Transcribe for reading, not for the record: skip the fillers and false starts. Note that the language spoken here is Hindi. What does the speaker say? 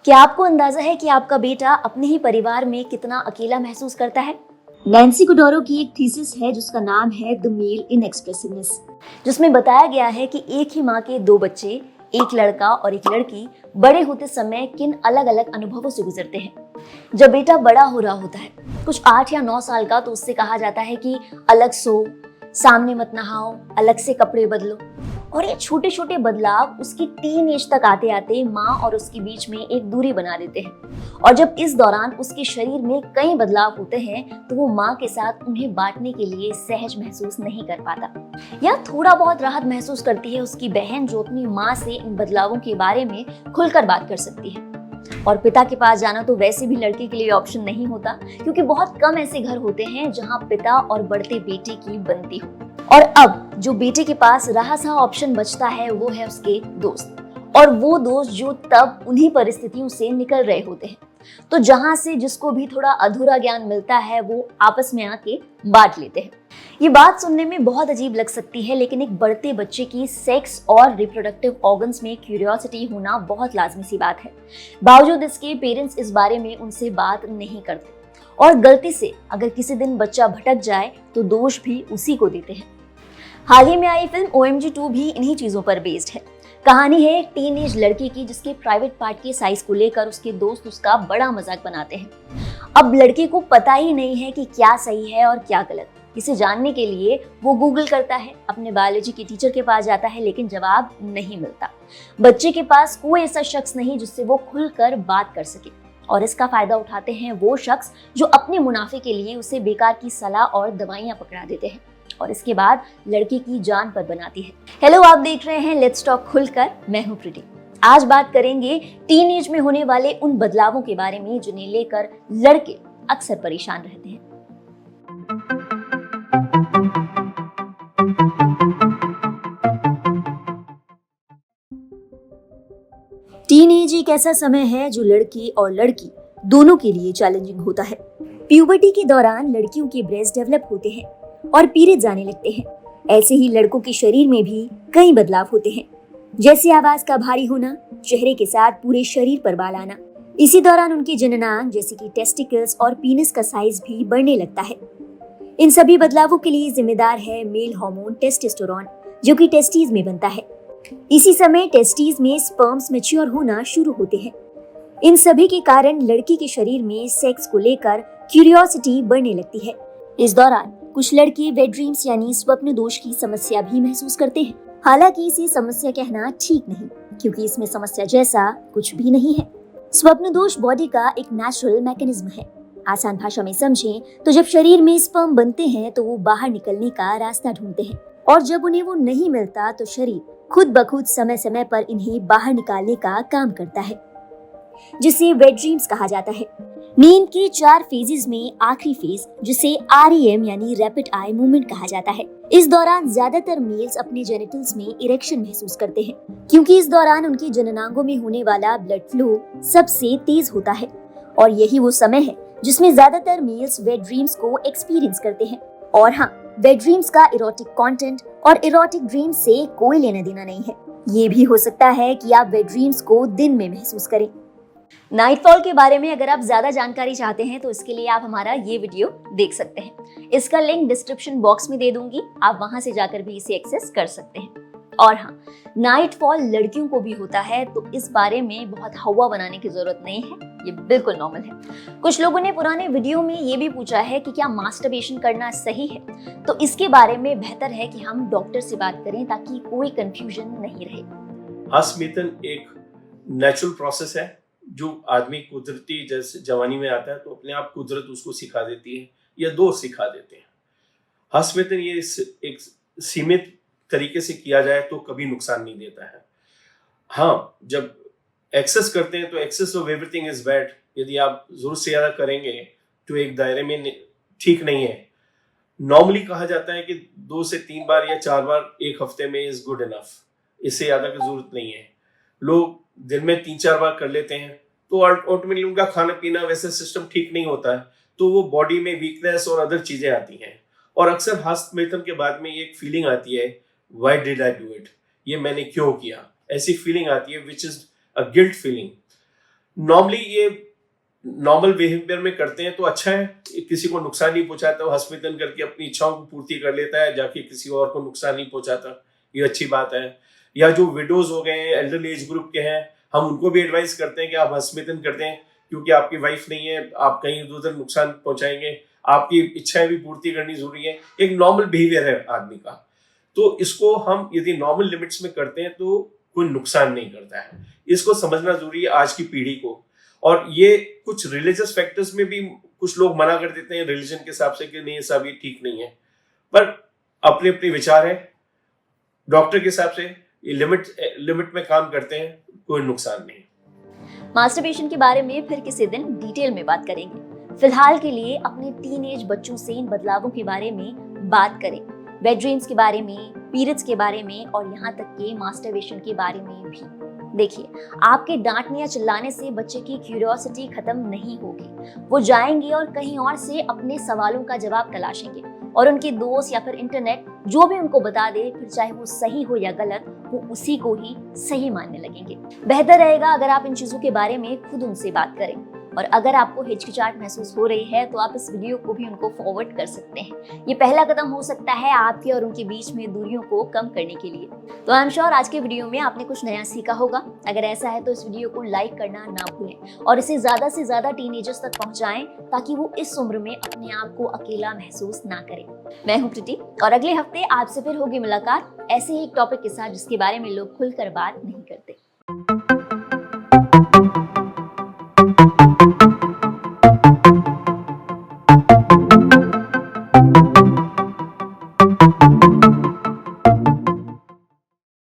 क्या आपको अंदाजा है कि आपका बेटा अपने ही परिवार में कितना अकेला महसूस करता है? नैन्सी गुडोरो की एक थीसिस है जिसका नाम है द मेल इनएक्सप्रेसिवनेस, जिसमें बताया गया है कि एक ही माँ के दो बच्चे, एक लड़का और एक लड़की, बड़े होते समय किन अलग अलग अनुभवों से गुजरते हैं। जब बेटा बड़ा हो रहा होता है, कुछ 8 या 9 साल का, तो उससे कहा जाता है कि अलग सो, सामने मत नहाओ, अलग से कपड़े बदलो। और ये छोटे छोटे बदलाव उसकी टीन एज तक आते आते माँ और उसके बीच में एक दूरी बना देते हैं। और जब इस दौरान उसके शरीर में कई बदलाव होते हैं तो वो माँ के साथ उन्हें बांटने के लिए सहज महसूस नहीं कर पाता, या थोड़ा बहुत राहत महसूस करती है उसकी बहन, जो अपनी माँ से इन बदलावों के बारे में खुलकर बात कर सकती है। और पिता के पास जाना तो वैसे भी लड़के के लिए ऑप्शन नहीं होता, क्योंकि बहुत कम ऐसे घर होते हैं जहाँ पिता और बढ़ते बेटे की बनती हो। और अब जो बेटे के पास रहा सा ऑप्शन बचता है वो है उसके दोस्त, और वो दोस्त जो तब उन्हीं परिस्थितियों से निकल रहे होते हैं। तो जहां से जिसको भी थोड़ा अधूरा ज्ञान मिलता है वो आपस में आके बांट लेते हैं। ये बात सुनने में बहुत अजीब लग सकती है, लेकिन एक बढ़ते बच्चे की सेक्स और रिप्रोडक्टिव ऑर्गन्स में क्यूरियोसिटी होना बहुत लाजमी सी बात है। बावजूद इसके पेरेंट्स इस बारे में उनसे बात नहीं करते, और गलती से अगर किसी दिन बच्चा भटक जाए तो दोष भी उसी को देते हैं। हाल ही में आई फिल्म OMG 2 भी इन्हीं चीजों पर बेस्ड है। कहानी है एक टीनेज लड़की की जिसके प्राइवेट पार्ट के साइज को लेकर उसके दोस्त उसका बड़ा मजाक बनाते हैं। अब लड़के को पता ही नहीं है कि क्या सही है और क्या गलत। इसे जानने के लिए वो गूगल करता है, अपने बायोलॉजी के टीचर के पास जाता है, लेकिन जवाब नहीं मिलता। बच्चे के पास कोई ऐसा शख्स नहीं जिससे वो खुलकर बात कर सके, और इसका फायदा उठाते हैं वो शख्स जो अपने मुनाफे के लिए उसे बेकार की सलाह और दवाइयां पकड़ा देते हैं, और इसके बाद लड़के की जान पर बनाती है। हेलो, आप देख रहे हैं लेट्स टॉक खुलकर। मैं हूं प्रीति। आज बात करेंगे टीनेज में होने वाले उन बदलावों के बारे में जिन्हें लेकर लड़के अक्सर परेशान रहते हैं। टीनेज एक ऐसा समय है जो लड़के और लड़की दोनों के लिए चैलेंजिंग होता है। प्यूबर्टी के दौरान लड़कियों के ब्रेस्ट डेवलप होते हैं और पीरियड्स आने लगते हैं। ऐसे ही लड़कों के शरीर में भी कई बदलाव होते हैं, जैसे आवाज का भारी होना, चेहरे के साथ पूरे शरीर पर बाल आना। इसी दौरान उनके जननांग जैसे कि टेस्टिकल्स और पीनिस का साइज भी बढ़ने लगता है। इन सभी बदलावों के लिए जिम्मेदार है मेल हार्मोन टेस्टोस्टेरोन, जो कि टेस्टीज में बनता है। इसी समय टेस्टीज में स्पर्म्स मैच्योर होना शुरू होते हैं। इन सभी के कारण लड़की के शरीर में सेक्स को लेकर क्यूरियोसिटी बढ़ने लगती है। इस दौरान कुछ लड़के वेट ड्रीम्स यानी स्वप्न दोष की समस्या भी महसूस करते हैं। हालांकि इसे समस्या कहना ठीक नहीं, क्योंकि इसमें समस्या जैसा कुछ भी नहीं है। स्वप्न दोष बॉडी का एक नेचुरल मैकेनिज्म है। आसान भाषा में समझें तो जब शरीर में स्पर्म बनते हैं तो वो बाहर निकलने का रास्ता ढूंढते हैं, और जब उन्हें वो नहीं मिलता तो शरीर खुद ब खुद समय समय पर इन्हें बाहर निकालने का काम करता है, जिसे वेट ड्रीम्स कहा जाता है। नींद के 4 फेजेस में आखिरी फेज, जिसे REM यानी रैपिड आई मूवमेंट कहा जाता है, इस दौरान ज्यादातर मेल्स अपने जेनिटल्स में इरेक्शन महसूस करते हैं, क्योंकि इस दौरान उनके जननांगों में होने वाला ब्लड फ्लो सबसे तेज होता है, और यही वो समय है जिसमें ज्यादातर मेल्स वेट ड्रीम्स को एक्सपीरियंस करते हैं। और हाँ, वेट ड्रीम्स का इरोटिक कंटेंट और इरोटिक ड्रीम्स से कोई लेना देना नहीं है। ये भी हो सकता है कि आप वेट ड्रीम्स को दिन में महसूस करें। नाइटफॉल के बारे में अगर आप ज्यादा जानकारी चाहते हैं तो इसके लिए आप हमारा ये वीडियो देख सकते हैं। इसका लिंक डिस्क्रिप्शन बॉक्स में दे दूंगी, आप वहां से जाकर भी इसे एक्सेस कर सकते हैं। और हाँ, नाइटफॉल लड़कियों को भी होता है, तो इस बारे में बहुत हवा बनाने की जरूरत नहीं है, ये बिल्कुल नॉर्मल है। कुछ लोगों ने पुराने वीडियो में ये भी पूछा है कि क्या मास्टरबेशन करना सही है, तो इसके बारे में बेहतर है कि हम डॉक्टर से बात करें ताकि कोई कंफ्यूजन नहीं रहे। हस्तमिथन एक नेचुरल प्रोसेस है जो आदमी कुदरती, जैसे जवानी में आता है तो अपने आप कुदरत उसको सिखा देती है या दोस्त सिखा देते हैं। हस्तमिथन ये एक सीमित तरीके से किया जाए तो कभी नुकसान नहीं देता है। हाँ, जब एक्सेस करते हैं तो excess of everything is bad. यदि आप जरूरत से ज्यादा करेंगे तो एक दायरे में ठीक नहीं है। नॉर्मली कहा जाता है कि 2 से 3 बार या 4 बार एक हफ्ते में इज गुड इनफ, इससे ज्यादा की जरूरत नहीं है। लोग दिन में 3-4 बार कर लेते हैं तो ऑटोमेटिकली उनका खाना पीना वैसे सिस्टम ठीक नहीं होता है, तो वो बॉडी में वीकनेस और अदर चीजें आती हैं। और अक्सर हस्तमिथन के बाद में ये एक फीलिंग आती है, why did I do it, ये मैंने क्यों किया, ऐसी फीलिंग आती है, which is a guilt feeling. Normally ये नॉर्मल बिहेवियर में करते हैं तो अच्छा है, किसी को नुकसान नहीं पहुंचाता, वो हस्पिटल करके अपनी इच्छाओं की पूर्ति कर लेता है, जाके किसी और को नुकसान नहीं पहुंचाता, ये अच्छी बात है। या जो विडोज हो गए हैं, एल्डरली एज ग्रुप के हैं, हम उनको भी एडवाइस करते हैं कि आप हस्पिटल करते हैं, क्योंकि आपकी वाइफ नहीं है, आप कहीं उधर नुकसान पहुंचाएंगे, आपकी इच्छाएं भी पूर्ति करनी जरूरी है। एक नॉर्मल बिहेवियर है आदमी का, तो इसको हम यदि नॉर्मल लिमिट्स में करते हैं तो कोई नुकसान नहीं करता है। इसको समझना जरूरी है आज की पीढ़ी को। और ये कुछ रिलीजियस फैक्टर्स में भी कुछ लोग मना कर देते हैं रिलीजन के हिसाब से कि नहीं सब ये ठीक नहीं है, पर अपने अपने विचार है। डॉक्टर के हिसाब से ये लिमिट में काम करते हैं, कोई नुकसान नहीं। मास्टरबेशन के बारे में फिर किसी दिन डिटेल में बात करेंगे। फिलहाल के लिए अपने टीनेज बच्चों से इन बदलावों के बारे में बात करें, वेट ड्रीम्स के बारे में, पीरियड्स के बारे में और यहाँ तक कि मास्टरबेशन के बारे में भी। देखिए, आपके डांटने या चिल्लाने से बच्चे की क्यूरियोसिटी खत्म नहीं होगी। वो जाएंगे और कहीं और से अपने सवालों का जवाब तलाशेंगे और उनके दोस्त या फिर इंटरनेट जो भी उनको बता दे, फिर चाहे वो सही हो या गलत, वो उसी को ही सही मानने लगेंगे। बेहतर रहेगा अगर आप इन चीजों के बारे में खुद उनसे बात करें। और अगर आपको हिचकिचाहट महसूस हो रही है तो आप इस वीडियो को भी उनको फॉरवर्ड कर सकते हैं। ये पहला कदम हो सकता है आपके और उनके बीच में दूरियों को कम करने के लिए। तो आई एम श्योर आज के वीडियो में आपने कुछ नया सीखा होगा। अगर ऐसा है तो इस वीडियो को लाइक करना ना भूलें और इसे ज्यादा से ज्यादा टीनेजर्स तक पहुंचाएं, ताकि वो इस उम्र में अपने आप को अकेला महसूस ना करें। मैं हूं प्रीति और अगले हफ्ते आपसे फिर होगी मुलाकात ऐसे ही एक टॉपिक के साथ जिसके बारे में लोग खुलकर बात नहीं करते।